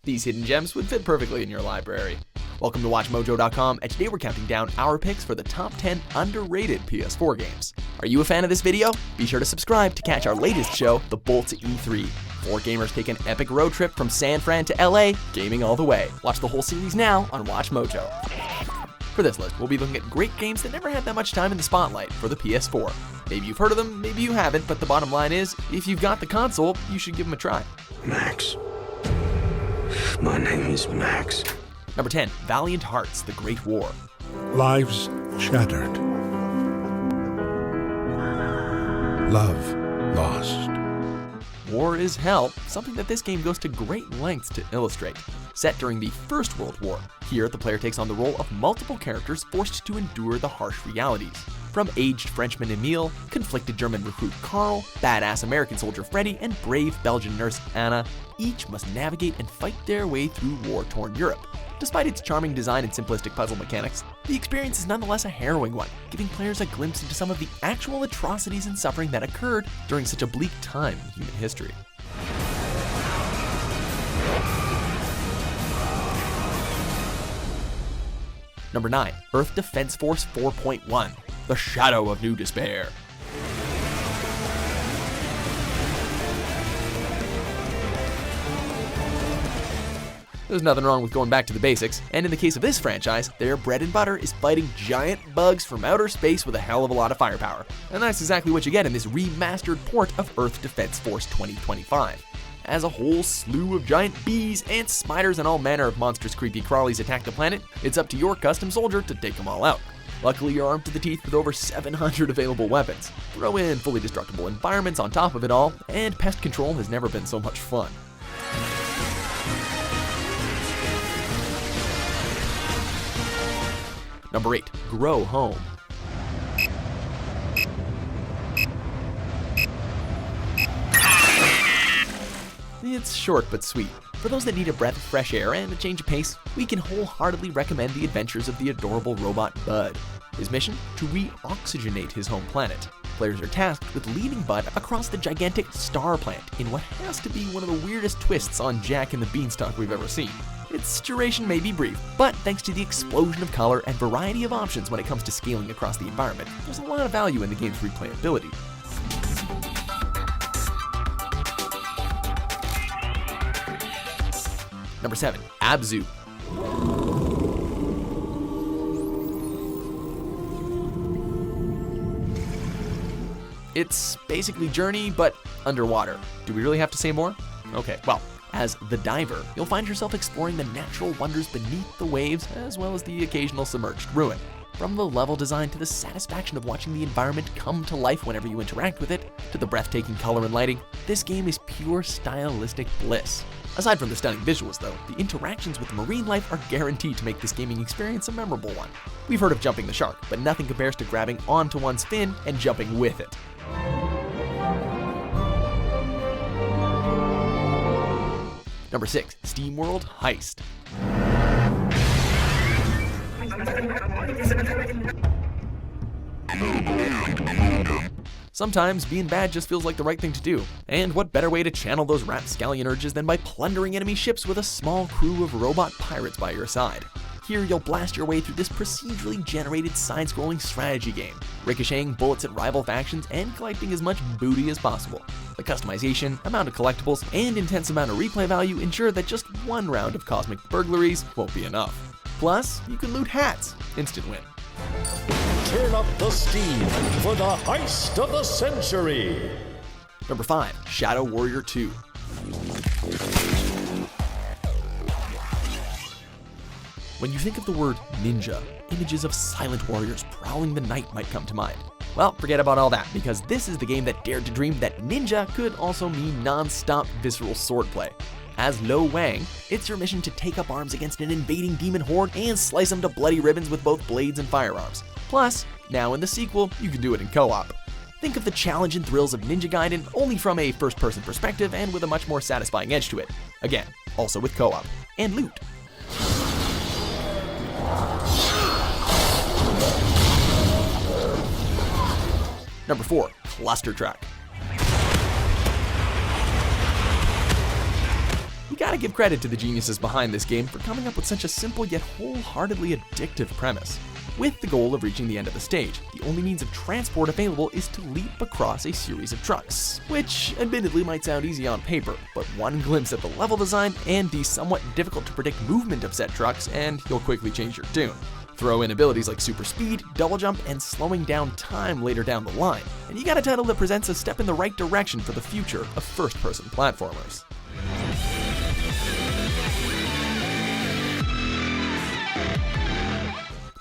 These hidden gems would fit perfectly in your library. Welcome to WatchMojo.com, and today we're counting down our picks for the top 10 underrated PS4 games. Are you a fan of this video? Be sure to subscribe to catch our latest show, The Bolt to E3. 4 gamers take an epic road trip from San Fran to LA, gaming all the way. Watch the whole series now on WatchMojo. For this list, we'll be looking at great games that never had that much time in the spotlight for the PS4. Maybe you've heard of them, maybe you haven't, but the bottom line is, if you've got the console, you should give them a try. Max. My name is Max. Number 10, Valiant Hearts, The Great War. Lives shattered. Love lost. War is hell, something that this game goes to great lengths to illustrate. Set during the First World War, here the player takes on the role of multiple characters forced to endure the harsh realities. From aged Frenchman Emile, conflicted German recruit Karl, badass American soldier Freddy, and brave Belgian nurse Anna, each must navigate and fight their way through war-torn Europe. Despite its charming design and simplistic puzzle mechanics, the experience is nonetheless a harrowing one, giving players a glimpse into some of the actual atrocities and suffering that occurred during such a bleak time in human history. Number 9, Earth Defense Force 4.1, The Shadow of New Despair. There's nothing wrong with going back to the basics, and in the case of this franchise, their bread and butter is fighting giant bugs from outer space with a hell of a lot of firepower. And that's exactly what you get in this remastered port of Earth Defense Force 2025. As a whole slew of giant bees, ants, spiders, and all manner of monstrous creepy crawlies attack the planet, it's up to your custom soldier to take them all out. Luckily, you're armed to the teeth with over 700 available weapons. Throw in fully destructible environments on top of it all, and pest control has never been so much fun. Number 8, Grow Home. It's short but sweet. For those that need a breath of fresh air and a change of pace, we can wholeheartedly recommend the adventures of the adorable robot Bud. His mission? To re-oxygenate his home planet. Players are tasked with leading Bud across the gigantic star plant in what has to be one of the weirdest twists on Jack and the Beanstalk we've ever seen. Its duration may be brief, but thanks to the explosion of color and variety of options when it comes to scaling across the environment, there's a lot of value in the game's replayability. Number 7, ABZU. It's basically Journey, but underwater. Do we really have to say more? Okay, well, as the diver, you'll find yourself exploring the natural wonders beneath the waves, as well as the occasional submerged ruin. From the level design to the satisfaction of watching the environment come to life whenever you interact with it, to the breathtaking color and lighting, this game is pure stylistic bliss. Aside from the stunning visuals though, the interactions with marine life are guaranteed to make this gaming experience a memorable one. We've heard of jumping the shark, but nothing compares to grabbing onto one's fin and jumping with it. Number 6, SteamWorld Heist. Sometimes being bad just feels like the right thing to do, and what better way to channel those rapscallion urges than by plundering enemy ships with a small crew of robot pirates by your side. Here you'll blast your way through this procedurally generated side-scrolling strategy game, ricocheting bullets at rival factions and collecting as much booty as possible. The customization, amount of collectibles, and intense amount of replay value ensure that just one round of cosmic burglaries won't be enough. Plus, you can loot hats. Instant win. Turn up the steam for the heist of the century. Number 5, Shadow Warrior 2. When you think of the word ninja, images of silent warriors prowling the night might come to mind. Well, forget about all that, because this is the game that dared to dream that ninja could also mean non-stop visceral swordplay. As Lo Wang, it's your mission to take up arms against an invading demon horde and slice them to bloody ribbons with both blades and firearms. Plus, now in the sequel, you can do it in co-op. Think of the challenge and thrills of Ninja Gaiden only from a first-person perspective and with a much more satisfying edge to it. Again, also with co-op. And loot. Number 4, Clustertruck. You gotta give credit to the geniuses behind this game for coming up with such a simple yet wholeheartedly addictive premise. With the goal of reaching the end of the stage, the only means of transport available is to leap across a series of trucks, which admittedly might sound easy on paper, but one glimpse at the level design and the somewhat difficult to predict movement of said trucks and you'll quickly change your tune. Throw in abilities like super speed, double jump, and slowing down time later down the line, and you got a title that presents a step in the right direction for the future of first-person platformers.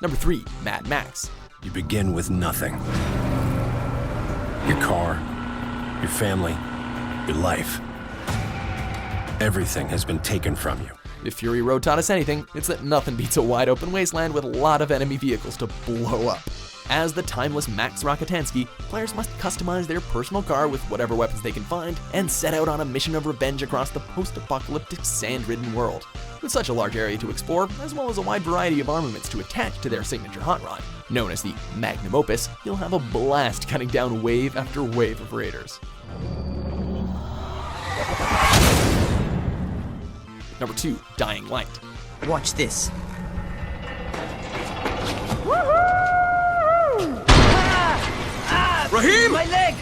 Number 3, Mad Max. You begin with nothing. Your car, your family, your life. Everything has been taken from you. If Fury Road taught us anything, it's that nothing beats a wide open wasteland with a lot of enemy vehicles to blow up. As the timeless Max Rockatansky, players must customize their personal car with whatever weapons they can find and set out on a mission of revenge across the post-apocalyptic sand-ridden world. With such a large area to explore, as well as a wide variety of armaments to attach to their signature hot rod, known as the Magnum Opus, you'll have a blast cutting down wave after wave of raiders. Number 2, Dying Light. Watch this. Raheem! My leg!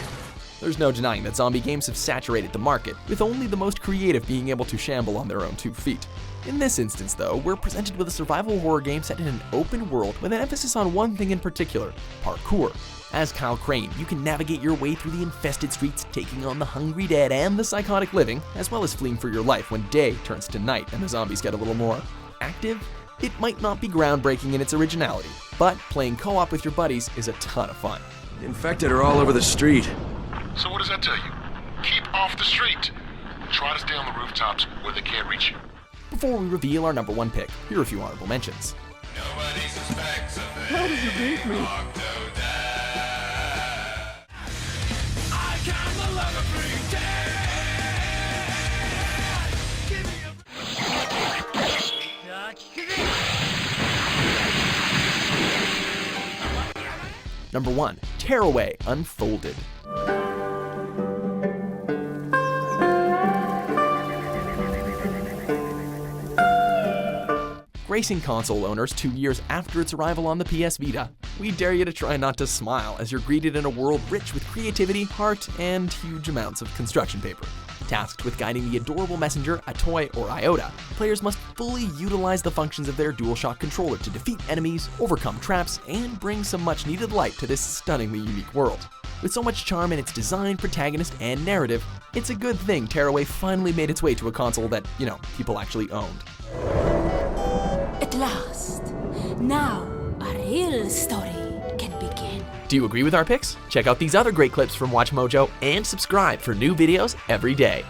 There's no denying that zombie games have saturated the market, with only the most creative being able to shamble on their own 2 feet. In this instance, though, we're presented with a survival horror game set in an open world with an emphasis on one thing in particular: parkour. As Kyle Crane, you can navigate your way through the infested streets, taking on the hungry dead and the psychotic living, as well as fleeing for your life when day turns to night and the zombies get a little more active. It might not be groundbreaking in its originality, but playing co-op with your buddies is a ton of fun. The infected are all over the street. So what does that tell you? Keep off the street. Try to stay on the rooftops where they can't reach you. Before we reveal our number 1 pick, here are a few honorable mentions. Nobody suspects a thing. How did you beat me? I can no longer pretend. Give me a... Number 1, Tearaway Unfolded. Racing console owners 2 years after its arrival on the PS Vita, we dare you to try not to smile as you're greeted in a world rich with creativity, heart, and huge amounts of construction paper. Tasked with guiding the adorable messenger, a toy, or Iota, players must fully utilize the functions of their DualShock controller to defeat enemies, overcome traps, and bring some much-needed light to this stunningly unique world. With so much charm in its design, protagonist, and narrative, it's a good thing Tearaway finally made its way to a console that, people actually owned. At last, now a real story can begin. Do you agree with our picks? Check out these other great clips from WatchMojo and subscribe for new videos every day.